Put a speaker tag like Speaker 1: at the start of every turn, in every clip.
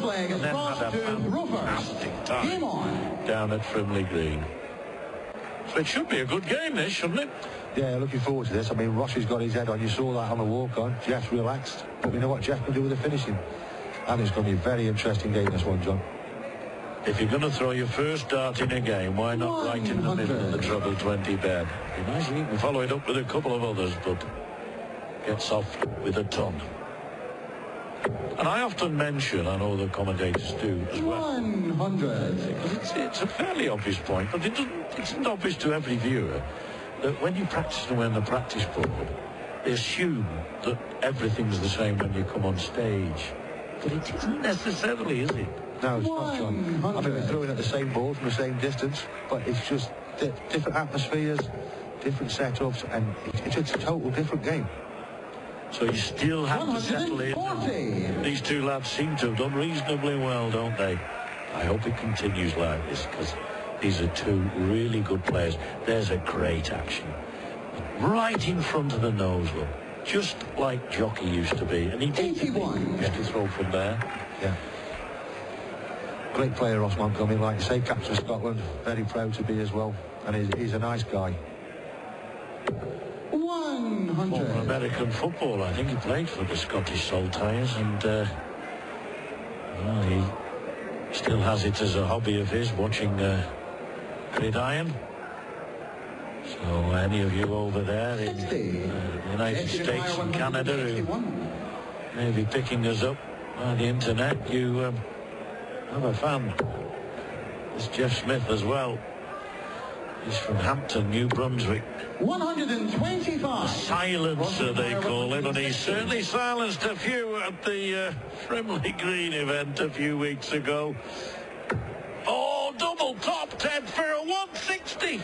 Speaker 1: first leg is crossed to Rovers. Game on.
Speaker 2: Down at Frimley Green. So it should be a good game, this, shouldn't it?
Speaker 3: Yeah, looking forward to this. I mean, Ross has got his head on. You saw that on the walk-on. Jeff's relaxed. But we know what Jeff can do with the finishing. And it's going to be a very interesting game, this one, John.
Speaker 2: If you're going to throw your first dart in a game, why not right in the middle of the treble 20 bed? It'd be nice if you can follow it up with a couple of others, but gets off with a ton. And I often mention, I know the commentators do as well,
Speaker 1: 100.
Speaker 2: It's a fairly obvious point, but it isn't obvious to every viewer that when you practice and when the practice board, they assume that everything's the same when you come on stage. But it isn't necessarily, is it?
Speaker 3: No, it's not, John. I mean, we're throwing at the same ball from the same distance, but it's just different atmospheres, different setups, and it's a total different game.
Speaker 2: So you still have to settle in. These two lads seem to have done reasonably well, don't they? I hope it continues like this, because these are two really good players. There's a great action. Right in front of the nose, look. Just like Jockey used to be. And he did used to throw from there.
Speaker 3: Yeah. Great player, Ross Montgomery, like you say, captain of Scotland. Very proud to be as well. And he's a nice guy.
Speaker 1: 100.
Speaker 2: Former American football. I think he played for the Scottish Saltires, and well, he still has it as a hobby of his, watching gridiron. So any of you over there in the United States and Canada who may be picking us up on the internet, you have a fan. There's Jeff Smith as well. He's from Hampton, New Brunswick.
Speaker 1: 125.
Speaker 2: Silencer, they call him, and he certainly silenced a few at the Frimley Green event a few weeks ago. Oh, double top 10 for a 160.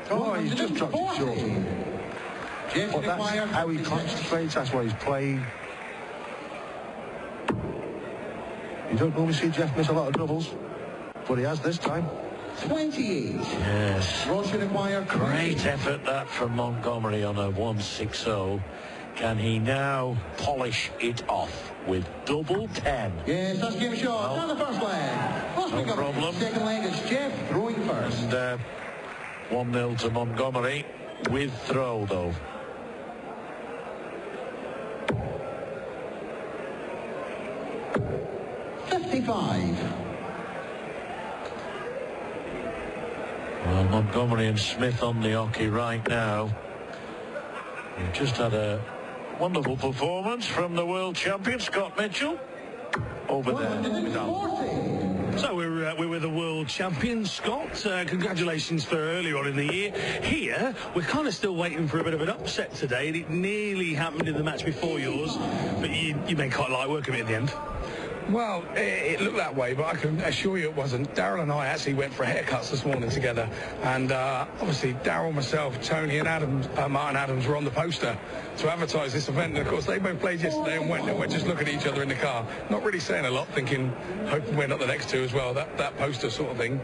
Speaker 3: Oh, he's just dropped it short. But that's how he concentrates, that's what he's playing. You don't normally see Jeff miss a lot of doubles, but he has this time.
Speaker 1: 28.
Speaker 2: Yes. Great effort that from Montgomery on a 160. Can he now polish it off with double 10?
Speaker 1: Yes, that's Jim Shaw. Down the first leg.
Speaker 2: No problem.
Speaker 1: Second leg is Jeff throwing first.
Speaker 2: And 1-0 to Montgomery with throw, though. Well, Montgomery and Smith on the hockey right now. We've just had a wonderful performance from the world champion, Scott Mitchell, over there.
Speaker 4: So we're with the world champion, Scott. Congratulations for earlier on in the year. Here, we're kind of still waiting for a bit of an upset today, and it nearly happened in the match before yours, but you made quite light work of it in the end.
Speaker 5: Well, it looked that way, but I can assure you it wasn't. Darryl and I actually went for haircuts this morning together, and obviously Darryl, myself, Tony and Martin Adams were on the poster to advertise this event, and of course they both played yesterday and went, and we're just looking at each other in the car, not really saying a lot, thinking, hoping we're not the next two as well, that poster sort of thing.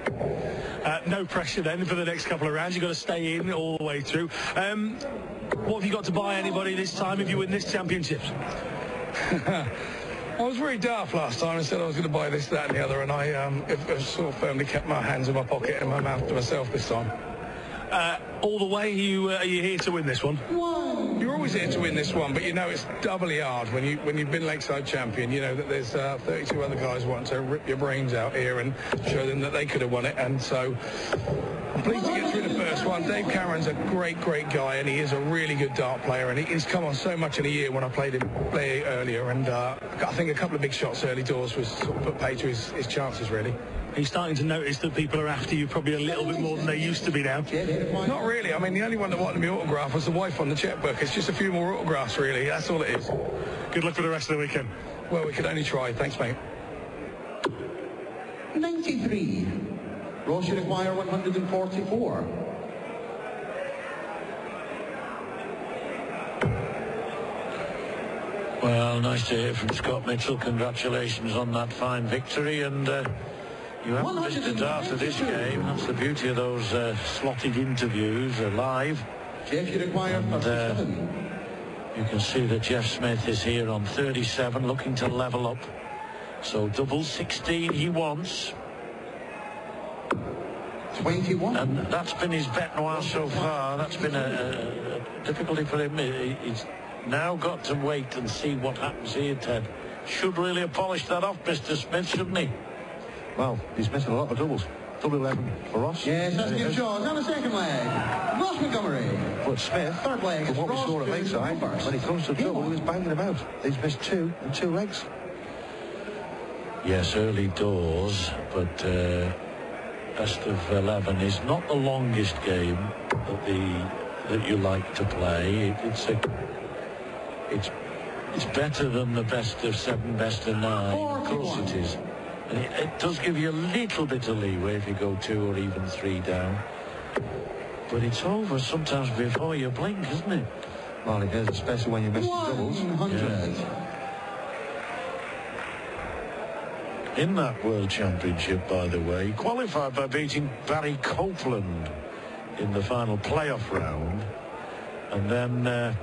Speaker 4: No pressure then for the next couple of rounds. You've got to stay in all the way through. What have you got to buy anybody this time if you win this championship?
Speaker 5: I was very daft last time. I said I was going to buy this, that and the other, and I sort of firmly kept my hands in my pocket and my mouth to myself this time.
Speaker 4: All the way, are you here to win this one?
Speaker 5: You're always here to win this one, but you know it's doubly hard when you've been Lakeside champion. You know that there's 32 other guys wanting to rip your brains out here and show them that they could have won it, and so I'm pleased to get through the first one. Dave Cameron's a great guy, and he is a really good dart player, and he's come on so much in a year when I played him earlier, and I think a couple of big shots early doors was sort of put pay to his chances, really.
Speaker 4: He's starting to notice that people are after you probably a little bit more than they used to be now.
Speaker 5: Not really. I mean, the only one that wanted me autograph was the wife on the checkbook. It's just a few more autographs, really. That's all it is.
Speaker 4: Good luck for the rest of the weekend.
Speaker 5: Well, we could only try. Thanks, mate.
Speaker 1: 93. Ross, you require 144.
Speaker 2: Well, nice to hear from Scott Mitchell. Congratulations on that fine victory, and you haven't missed a dart of this game. That's the beauty of those slotted interviews live.
Speaker 1: Jeff, you require 37.
Speaker 2: You can see that Jeff Smith is here on 37, looking to level up So double 16 he wants.
Speaker 1: 21.
Speaker 2: And that's been his bête noire so far. That's been a difficulty for him. He's now got to wait and see what happens here, Ted. Should really have polished that off, Mr. Smith, shouldn't he?
Speaker 3: Well, he's missing a lot of doubles. Double 11 for Ross.
Speaker 1: Yes, that's good Jaws on the second leg. Ross Montgomery.
Speaker 3: But Smith,
Speaker 1: Third leg,
Speaker 3: from what we
Speaker 1: Ross
Speaker 3: saw at
Speaker 1: to
Speaker 3: Lakeside,
Speaker 1: first.
Speaker 3: when it comes to double, he was banging them out. He's missed 2 and 2 legs.
Speaker 2: Yes, early doors, but best of 11 is not the longest game that you like to play. It's better than the best of 7, best of 9. Of course it is. And it does give you a little bit of leeway if you go 2 or even 3 down. But it's over sometimes before you blink, isn't it?
Speaker 3: Well, it is, especially when you're missing doubles.
Speaker 1: 100.
Speaker 2: In that World Championship, by the way, he qualified by beating Barry Copeland in the final playoff round. And then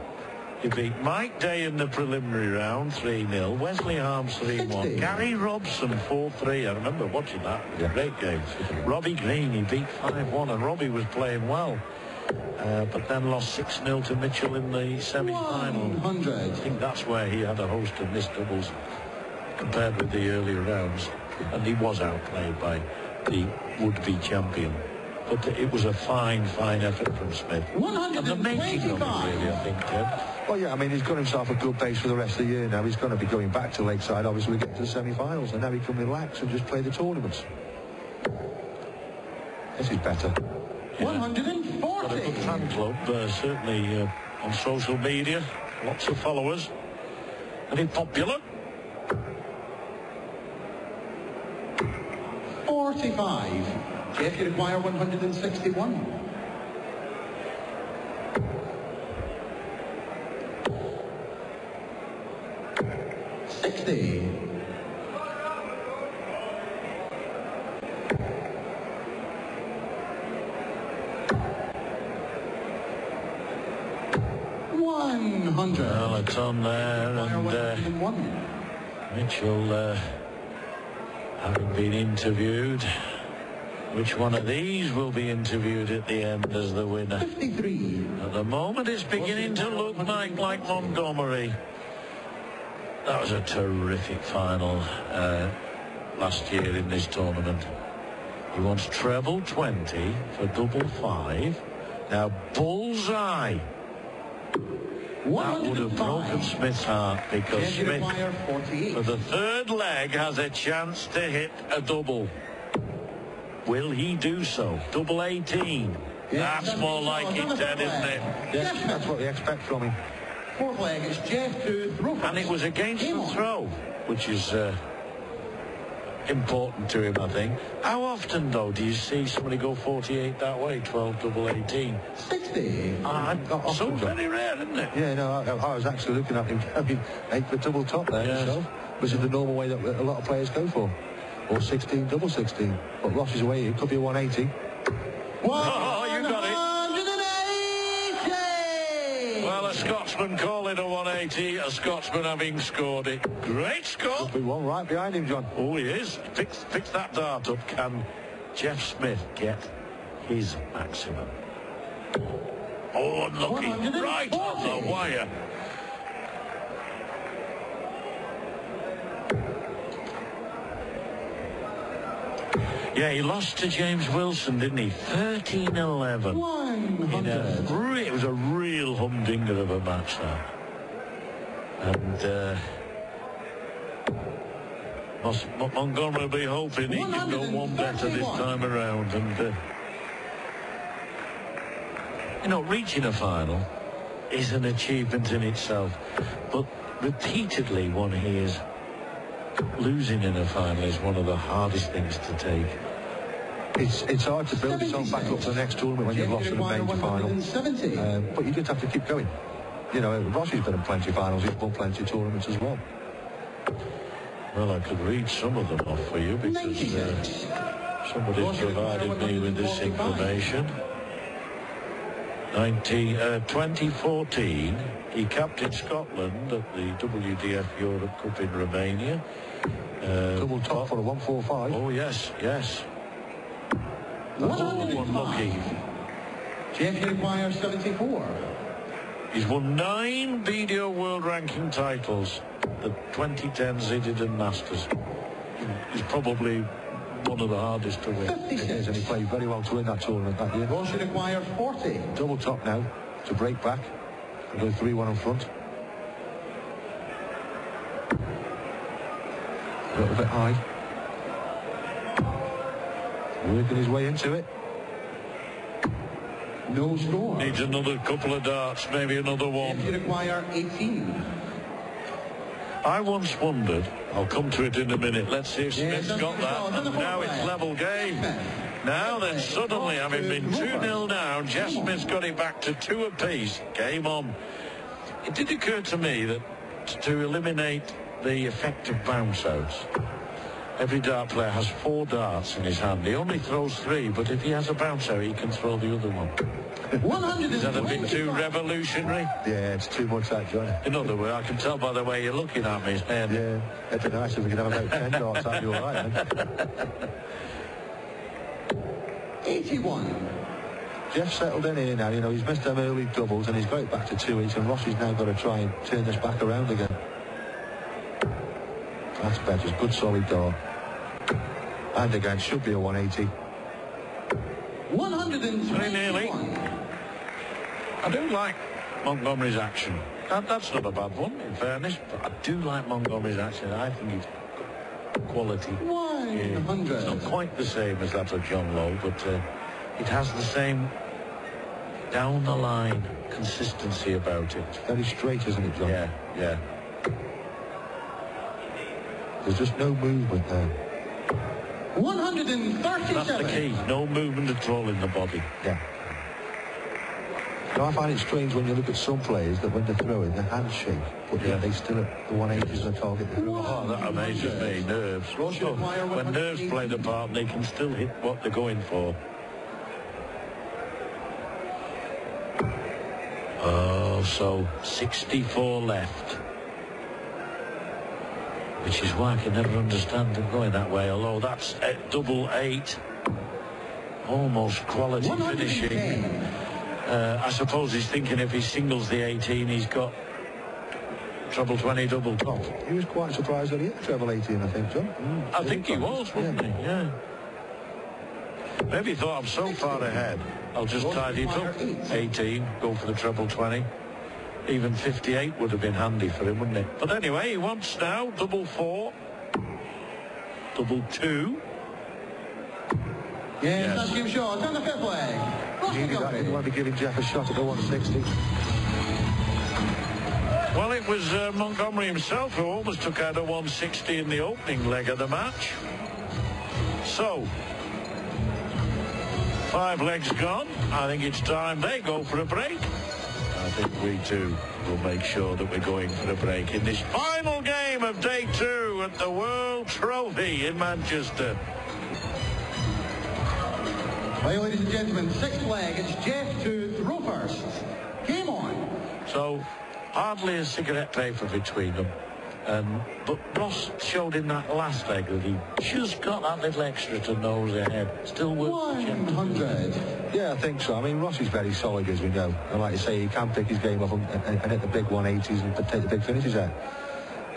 Speaker 2: he beat Mike Day in the preliminary round, 3-0. Wesley Harms, 3-1. Gary Robson, 4-3. I remember watching that. It was a great game. Robbie Green, he beat 5-1, and Robbie was playing well. But then lost 6-0 to Mitchell in the semi-final.
Speaker 1: 100.
Speaker 2: I think that's where he had a host of missed doubles compared with the earlier rounds. And he was outplayed by the would-be champion. But it was a fine effort from Smith.
Speaker 1: 125.
Speaker 2: And the making of it, really, I think, Ted.
Speaker 3: Well, yeah, I mean, he's got himself a good base for the rest of the year now. He's going to be going back to Lakeside, obviously, we get to the semi-finals, and now he can relax and just play the tournaments. This is better.
Speaker 2: Yeah.
Speaker 1: 140.
Speaker 2: Got a good fan club, certainly on social media. Lots of followers. Very popular.
Speaker 1: 45. Jeff, you require 161.
Speaker 2: Well, it's on there, and Mitchell, having been interviewed, which one of these will be interviewed at the end as the winner?
Speaker 1: 53.
Speaker 2: At the moment, it's beginning to look like Montgomery. That was a terrific final last year in this tournament. He wants treble 20 for double 5. Now, bullseye. That would have broken Smith's heart, because Smith, for the third leg, has a chance to hit a double. Will he do so? Double 18. That's more like it, Ted, isn't it?
Speaker 3: Yes, that's what we expect from him.
Speaker 1: Fourth leg is Jeff to throw.
Speaker 2: And it was against the throw, which is important to him, I think. How often, though, do you see somebody go 48 that way, 12 double 18?
Speaker 1: 60.
Speaker 2: So very rare, isn't it?
Speaker 3: Yeah, no, I was actually looking at him going 8 for double top there himself, which is the normal way that a lot of players go for. Or 16, double 16. But Ross is away, it could be a 180.
Speaker 2: Oh, you got it. Well, a Scotsman calling a 180, a Scotsman having scored it. Great score.
Speaker 3: There'll be one right behind him, John.
Speaker 2: Oh, he is. Fix that dart up. Can Jeff Smith get his maximum? Oh, unlucky. Right on the wire. Yeah, he lost to James Wilson, didn't he? 13-11.
Speaker 1: 100.
Speaker 2: It was a real humdinger of a match, that. And Montgomery will be hoping he can go one better this time around. And, you know, reaching a final is an achievement in itself. But repeatedly one hears losing in a final is one of the hardest things to take.
Speaker 3: It's hard to build yourself back up for the next tournament when you've lost in a major final. But you just have to keep going. You know, Rossi's been in plenty of finals, he's won plenty of tournaments as well.
Speaker 2: Well, I could read some of them off for you, because somebody's provided me with this information. 2014, he captained Scotland at the WDF Europe Cup in Romania.
Speaker 3: Double top for a 145.
Speaker 2: Oh, yes, yes. Unlucky.
Speaker 1: Jeff requires 74.
Speaker 2: He's won 9 BDO World Ranking titles, the 2010s he did in Masters. He's probably one of the hardest to win.
Speaker 1: 56.
Speaker 3: And he played very well to win that tournament that year.
Speaker 1: Rossi requires 40.
Speaker 3: Double top now to break back and go 3-1 in front. A little bit high. Working his way into it.
Speaker 1: No score.
Speaker 2: Needs another couple of darts, maybe another one.
Speaker 1: You require 18.
Speaker 2: I once wondered, I'll come to it in a minute, let's see if Smith's got that, and now it's level game. Now then, suddenly, having been 2-0 down, Jeff Smith's got it back to 2 apiece. Game on. It did occur to me that to eliminate the effect of bounce-outs, every dart player has 4 darts in his hand. He only throws 3, but if he has a bounce-out, he can throw the other one. Is that a bit too revolutionary?
Speaker 3: Yeah, it's too much that, John.
Speaker 2: In other words, I can tell by the way you're looking at me.
Speaker 3: Yeah, it'd be nice if we could have about 10 darts, that'd be all right, then.
Speaker 1: 81.
Speaker 3: Jeff settled in here now, you know, he's missed them early doubles and he's got it back to 2 each, and Rossi's now got to try and turn this back around again. That's better, good solid dart. And again, should be a 180.
Speaker 1: 121.
Speaker 2: Very nearly. I do like Montgomery's action. That's not a bad one, in fairness, but I do like Montgomery's action. I think he's got quality.
Speaker 1: 100.
Speaker 2: It's not quite the same as that of John Lowe, but it has the same down the line consistency about it.
Speaker 3: Very straight, isn't it, John?
Speaker 2: Yeah, yeah.
Speaker 3: There's just no movement there.
Speaker 1: 137.
Speaker 2: That's the key. No movement at all in the body.
Speaker 3: Yeah. Now, I find it strange when you look at some players that when they're throwing, their hands shake, but yet they still at the 180s the target.
Speaker 2: Oh, that amazes me. Nerves. Oh, when nerves play the part, they can still hit what they're going for. Oh, so 64 left. Which is why I can never understand them going that way, although that's double 8. Almost quality finishing. I suppose he's thinking if he singles the 18, he's got treble 20 double top.
Speaker 3: He was quite surprised that he had treble 18, I think, John.
Speaker 2: I think he was, wasn't he? Yeah. Maybe he thought, I'm so far ahead, I'll just tidy it up. 18, go for the treble 20. Even 58 would have been handy for him, wouldn't it? But anyway, he wants now double 4, double 2.
Speaker 1: Yes, that's Jim Shaw. It's on the 5th leg.
Speaker 3: You want to be giving Jeff a shot at the 160.
Speaker 2: Well, it was Montgomery himself who almost took out a 160 in the opening leg of the match. So, 5 legs gone. I think it's time they go for a break. I think we too will make sure that we're going for a break in this final game of day 2 at the World Trophy in Manchester.
Speaker 1: Well, ladies and gentlemen, 6th leg. It's Jeff to throw first. Game on.
Speaker 2: So, hardly a cigarette paper between them. But Ross showed in that last leg that he just got that little extra to nose ahead. Still worth
Speaker 1: 100.
Speaker 3: Yeah, I think so. I mean, Ross is very solid, as we know. And like you say, he can pick his game up and hit the big 180s and take the big finishes out.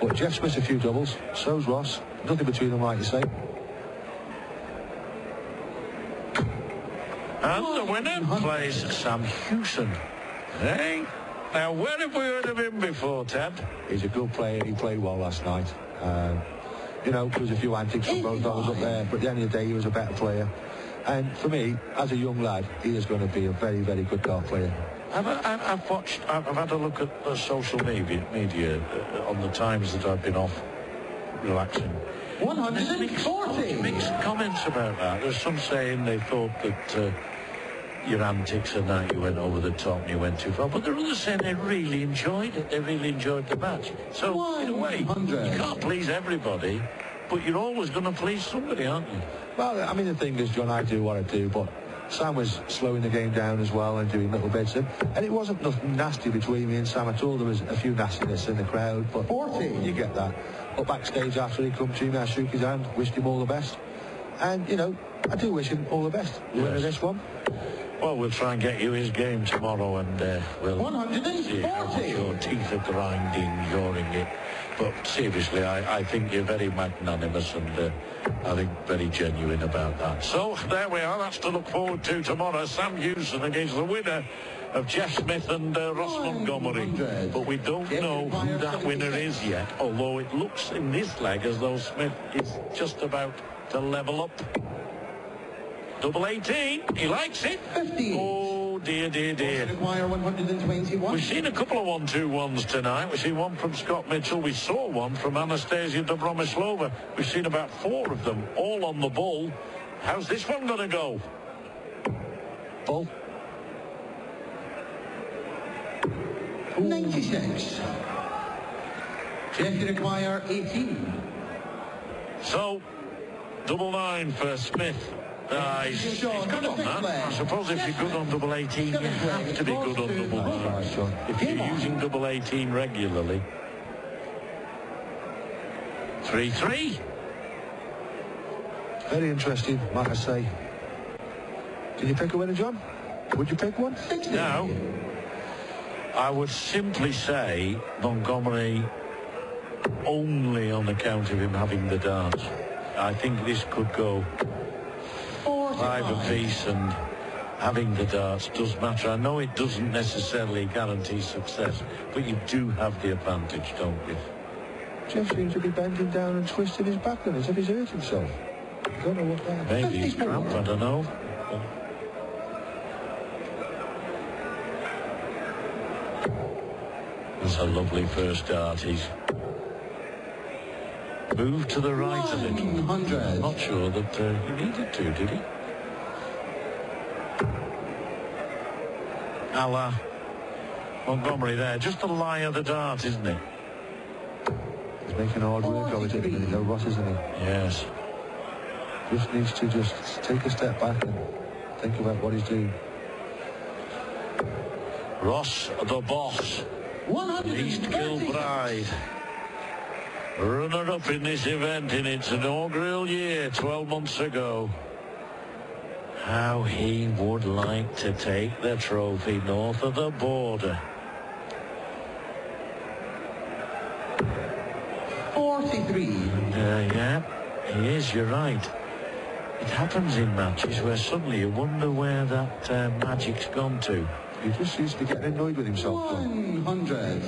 Speaker 3: But Jeff Smith's a few doubles. So's Ross. Nothing between them, like you say.
Speaker 2: And the winner plays Sam Hewson. Hey? Now, where have we heard of him before, Ted?
Speaker 3: He's a good player. He played well last night. You know, there was a few antics from both of us up there, but at the end of the day, he was a better player. And for me, as a young lad, he is going to be a very, very good dart player.
Speaker 2: I've had a look at the social media on the times that I've been off relaxing.
Speaker 1: 140.
Speaker 2: Mixed comments about that. There's some saying they thought that your antics and that you went over the top and you went too far, but there are others saying they really enjoyed it. They really enjoyed the match. So in a way, you can't please everybody, but you're always going to please somebody, aren't you?
Speaker 3: Well, I mean, the thing is, John, I do what I do, but Sam was slowing the game down as well and doing little bits. And it wasn't nothing nasty between me and Sam at all. There was a few nastiness in the crowd, but
Speaker 1: 40.
Speaker 3: You get that. But backstage after he come to me, I shook his hand, wished him all the best. And, you know, I do wish him all the best.
Speaker 2: Yes.
Speaker 3: Winning this one.
Speaker 2: Well, we'll try and get you his game tomorrow, and we'll
Speaker 1: 140.
Speaker 2: see how much your teeth are grinding during it. But seriously, I think you're very magnanimous, and I think very genuine about that. So there we are. That's to look forward to tomorrow. Sam Hewson against the winner of Jeff Smith and Ross Montgomery. But we don't know who that winner is yet, although it looks in this leg as though Smith is just about to level up. Double 18, he likes it.
Speaker 1: 50.
Speaker 2: Oh, dear, dear, dear.
Speaker 1: Require 121.
Speaker 2: We've seen a couple of 1-2-1s tonight. We've seen one from Scott Mitchell. We saw one from Anastasia Dobromislova. We've seen about 4 of them, all on the ball. How's this one going to go?
Speaker 3: Ball.
Speaker 1: 96. Jeff, you require 18.
Speaker 2: So, double 9 for Smith. He's good on that. I suppose if you're good on double 18, you have to be good on double 9. If you're using double 18 regularly. 3-3.
Speaker 3: Very interesting, like I say. Did you pick a winner, John? Would you pick one?
Speaker 2: Now, I would simply say Montgomery only on account of him having the darts. I think this could go 5 apiece, and having the darts does matter. I know it doesn't necessarily guarantee success, but you do have the advantage, don't you?
Speaker 3: Jeff seems to be bending down and twisting his back as if he's hurt himself. I don't know what that is.
Speaker 2: Maybe he's cramped, I don't know. It's a lovely first dart. He's moved to the right a little.
Speaker 1: 100.
Speaker 2: Not sure that he needed to, did he? A la Montgomery there. Just the lie of the dart, isn't it?
Speaker 3: He's making hard work of it at the minute, though, Ross, isn't he?
Speaker 2: Yes.
Speaker 3: Just needs to just take a step back and think about what he's doing.
Speaker 2: Ross, the boss. East Kilbride. Runner-up in this event in its inaugural year 12 months ago. How he would like to take the trophy north of the border.
Speaker 1: 43.
Speaker 2: Yeah, he is, you're right. It happens in matches where suddenly you wonder where that magic's gone to.
Speaker 3: He just seems to be getting annoyed with himself.
Speaker 1: 100.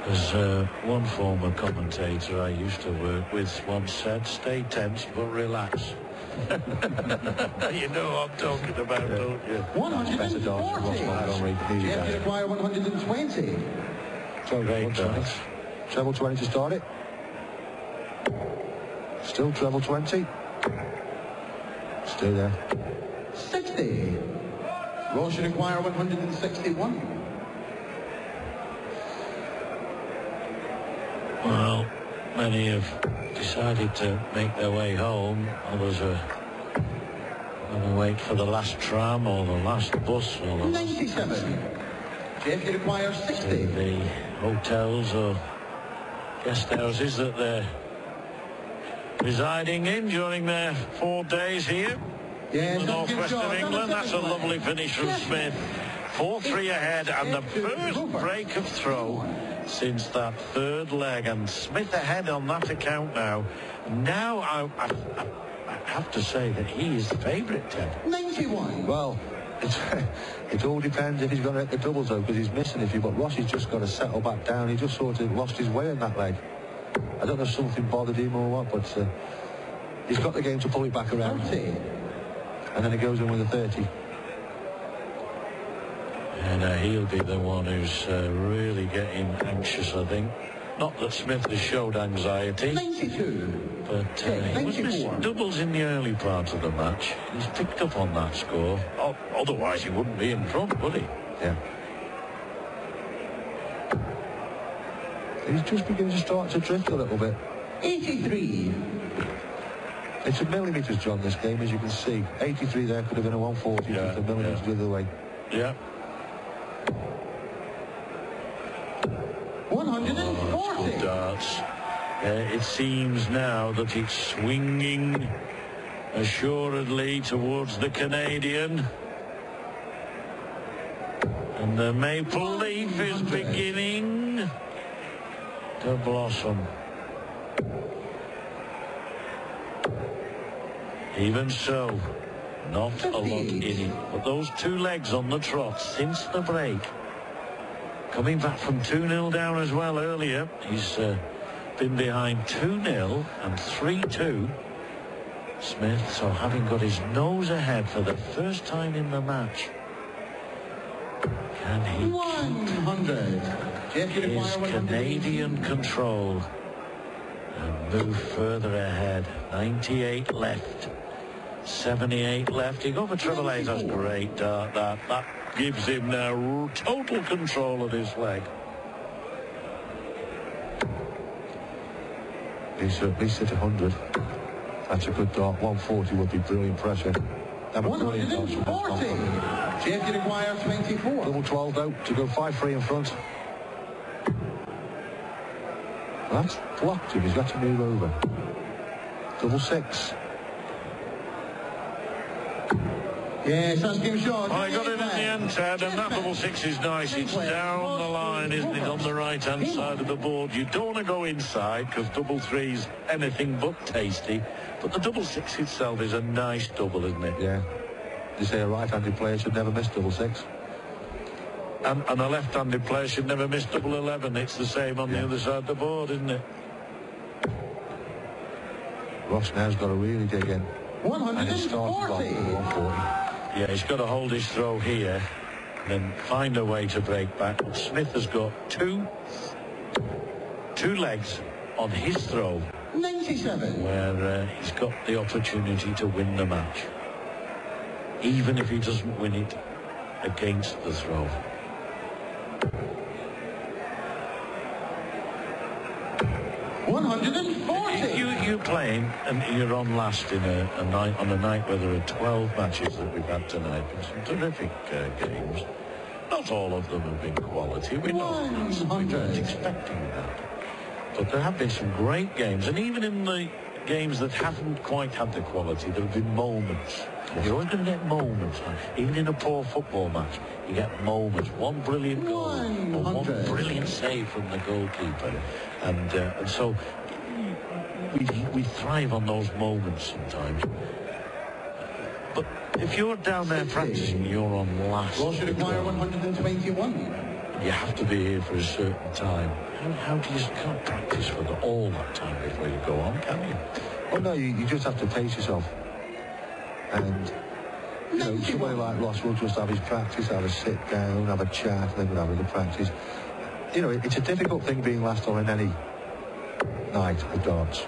Speaker 2: As one former commentator I used to work with once said, stay tense but relax. You know what I'm talking about, don't you?
Speaker 1: 140. Jeff, you require 120.
Speaker 3: So,
Speaker 2: Great darts.
Speaker 3: Treble 20 to start it. Still treble 20. Stay there.
Speaker 1: 60. Ross, you require 161.
Speaker 2: Well, many have decided to make their way home. Others are going to wait for the last tram or the last bus or the
Speaker 1: 97. Jeff, you require 60.
Speaker 2: the hotels or guest houses that they're residing in during their 4 days here.
Speaker 1: Yes,
Speaker 2: The northwest of England. That's a lovely finish from Smith. 4-3 ahead, and the first break of throw since that third leg, and Smith ahead on that account now. Now I have to say that he is the favourite, Ted.
Speaker 1: 91.
Speaker 3: Well, it all depends if he's going to hit the doubles, though, because he's missing a few. But Rossi's just got to settle back down. He just sort of lost his way in that leg. I don't know if something bothered him or what, but he's got the game to pull it back around.
Speaker 1: 30.
Speaker 3: And then he goes in with a 30.
Speaker 2: And he'll be the one who's really getting anxious, I think. Not that Smith has showed anxiety,
Speaker 1: 92.
Speaker 2: but he was missing doubles in the early part of the match. He's picked up on that score. Otherwise, he wouldn't be in front, would he?
Speaker 3: Yeah. He's just beginning to start to drift a little bit.
Speaker 1: 83.
Speaker 3: It's a millimetres, John, this game, as you can see. 83 there could have been a 140, just a millimetres the other way.
Speaker 2: Yeah.
Speaker 1: 140.
Speaker 2: Good darts. It seems now that it's swinging assuredly towards the Canadian. And the maple leaf is beginning to blossom. Even so, not a lot in it. But those two legs on the trot since the break. Coming back from 2-0 down as well earlier. He's been behind 2-0 and 3-2. Smith, so having got his nose ahead for the first time in the match. Can he
Speaker 1: 100.
Speaker 2: keep his Canadian control and move further ahead? 98 left. 78 left. He got for treble eight. That's great. That gives him now total control of his leg.
Speaker 3: He's at least at 100. That's a good dart. 140 would be brilliant pressure.
Speaker 1: 140. Jeff, you require 24.
Speaker 3: Double 12 out to go 5-3 in front. That's blocked him. He's got to move over. Double 6.
Speaker 1: Yes, that's game shot.
Speaker 2: I got it in the end, Ted, and that double 6 is nice. It's down the line, isn't it, on the right-hand side of the board. You don't want to go inside, because double 3's anything but tasty. But the double 6 itself is a nice double, isn't it?
Speaker 3: Yeah. They say a right-handed player should never miss double 6.
Speaker 2: And a left-handed player should never miss double 11. It's the same on the other side of the board, isn't it?
Speaker 3: Ross now's got to really dig in.
Speaker 1: 140.
Speaker 2: Yeah, he's got to hold his throw here and then find a way to break back. But Smith has got two legs on his throw
Speaker 1: 97.
Speaker 2: where he's got the opportunity to win the match, even if he doesn't win it against the throw. If you're playing and you're on last in a night where there are 12 matches that we've had tonight, and some terrific games. Not all of them have been quality. We know that. We weren't expecting that. But there have been some great games, and even in the games that haven't quite had the quality, there have been moments. You're always going to get moments. Even in a poor football match, you get moments. One brilliant goal, or one brilliant save from the goalkeeper, and so we thrive on those moments sometimes. But if you're down there practicing, you're on last.
Speaker 1: Well, should require 121.
Speaker 2: You have to be here for a certain time. How do you can't practice for all that time before you go on, can you?
Speaker 3: Oh no, you just have to pace yourself. And you know, somebody like Ross will just have his practice, have a sit down, have a chat, and then we'll have a practice. You know, it's a difficult thing being last on any night of darts.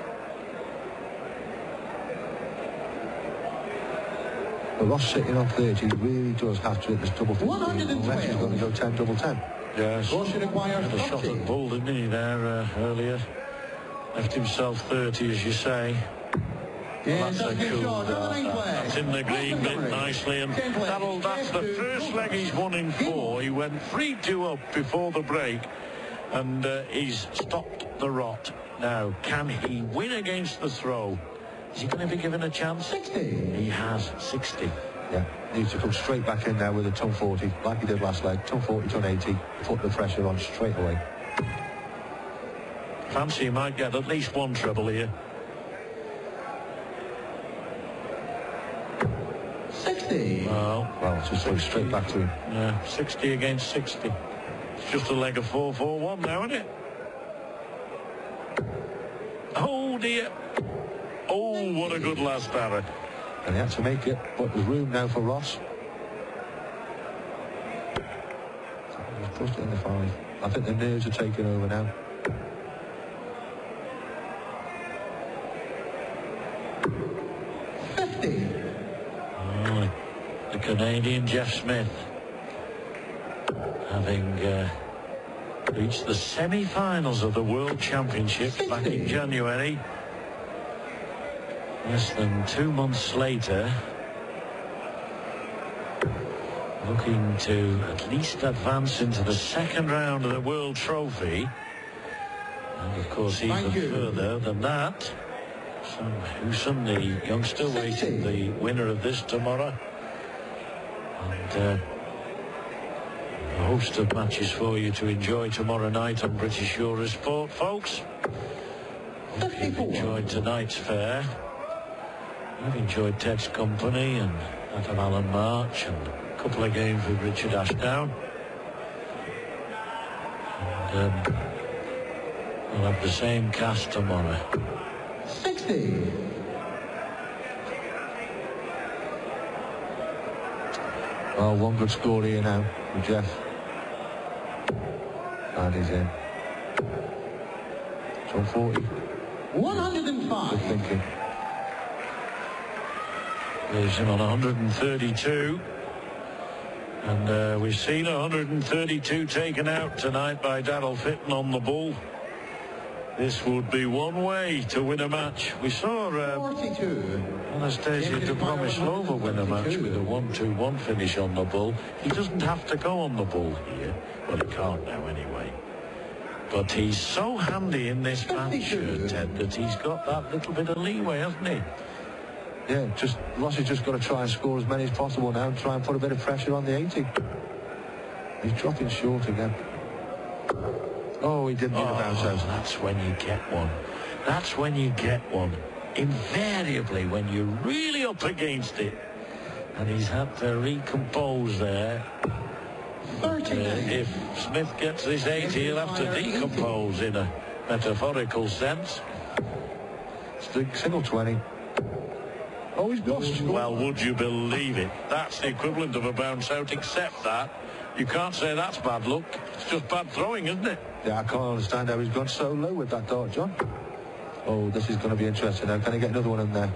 Speaker 3: But Ross sitting on 30, he really does have to hit this double 50. Unless he's going to go 10 double 10.
Speaker 2: Yes.
Speaker 1: Ross requires
Speaker 2: The shot at bull, didn't he, there earlier? Left himself 30, as you say.
Speaker 1: Yes,
Speaker 2: That's a cool
Speaker 1: shot.
Speaker 2: That's in the green bit nicely, and that's the first leg he's won in 4. He went 3-2 up before the break, and he's stopped the rot. Now, can he win against the throw? Is he going to be given a chance?
Speaker 1: 60.
Speaker 2: He has 60.
Speaker 3: Yeah, needs to come straight back in now with a ton 40, like he did last leg. Ton 40, ton 80, put the pressure on straight away.
Speaker 2: Fancy he might get at least one treble here.
Speaker 1: 60.
Speaker 3: Well, just go straight back to him.
Speaker 2: Yeah, 60 against 60. It's just a leg of 4-4-1 now, isn't it? Oh dear. Oh, what a good last barra.
Speaker 3: And he had to make it, but there's room now for Ross. He's pushed it in the 5. I think the nerves are taking over now.
Speaker 2: Oh, the Canadian Jeff Smith, having reached the semi-finals of the World Championships back in January. less than 2 months later, looking to at least advance into the second round of the World Trophy. And of course, even further than that, Sam Houston, the youngster, waiting the winner of this tomorrow. And a host of matches for you to enjoy tomorrow night on British Eurosport, folks. Hope you've enjoyed tonight's fair. I've enjoyed Ted's company and that of Alan March and a couple of games with Richard Ashdown. And we'll have the same cast tomorrow.
Speaker 1: 60.
Speaker 3: Well, one good score here now from Jeff. And he's in. It's on 40.
Speaker 1: 105.
Speaker 3: Good thinking.
Speaker 2: Leaves him on 132. And we've seen 132 taken out tonight by Daryl Fitton on the ball. This would be one way to win a match. We saw
Speaker 1: 42.
Speaker 2: Anastasia Dobromyslova win a match with a 1-2-1 finish on the ball. He doesn't have to go on the ball here. Well, he can't now anyway. But he's so handy in this match, Ted, that he's got that little bit of leeway, hasn't he?
Speaker 3: Yeah, Ross has just got to try and score as many as possible now and try and put a bit of pressure on the 80. He's dropping short again. Oh, he didn't need a bounce out.
Speaker 2: That's when you get one. That's when you get one. Invariably, when you're really up against it. And he's had to recompose there. If Smith gets this 80, he'll have to decompose in a metaphorical sense.
Speaker 3: Single 20. Oh, he's lost.
Speaker 2: Well, would you believe it? That's the equivalent of a bounce out, except that you can't say that's bad luck. It's just bad throwing, isn't it?
Speaker 3: Yeah, I can't understand how he's gone so low with that dart, John. Oh, this is going to be interesting now. Can he get another one in there?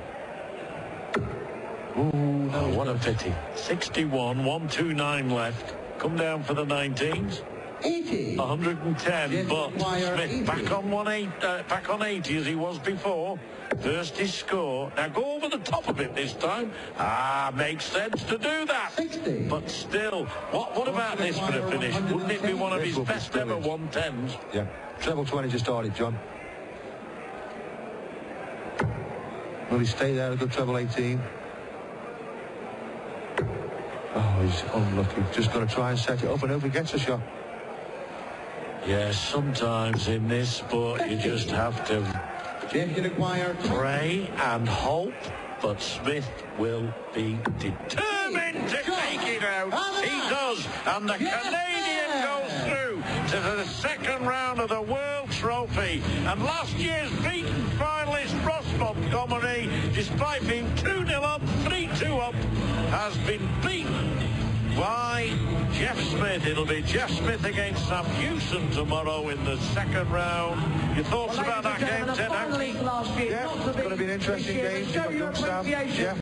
Speaker 3: Ooh, no,
Speaker 2: what a pity. 61, 129 left. Come down for the 19s.
Speaker 1: 80.
Speaker 2: 110, but Smith
Speaker 1: 80.
Speaker 2: back on 80 as he was before. First his score. Now go over the top of it this time. Makes sense to do that.
Speaker 1: 60.
Speaker 2: But still, what about this for a finish? Wouldn't it be one of his best ever 110s?
Speaker 3: Yeah. Treble 20 just started, John. Will he stay there? A good treble 18. Oh, he's unlucky. Just got to try and set it up and hope he gets a shot.
Speaker 2: Yes, sometimes in this sport you just have to pray and hope, but Smith will be determined to take it out. He does, and the Canadian goes through to the second round of the World Trophy. And last year's beaten finalist Ross Montgomery, despite being 2-0 up, 3-2 up, has been beaten by Jeff Smith. It'll be Jeff Smith against Sam Houston tomorrow in the second round. Your thoughts about that game, Ted?
Speaker 3: Yeah, it's going to be an interesting game. Young Sam, Jeff.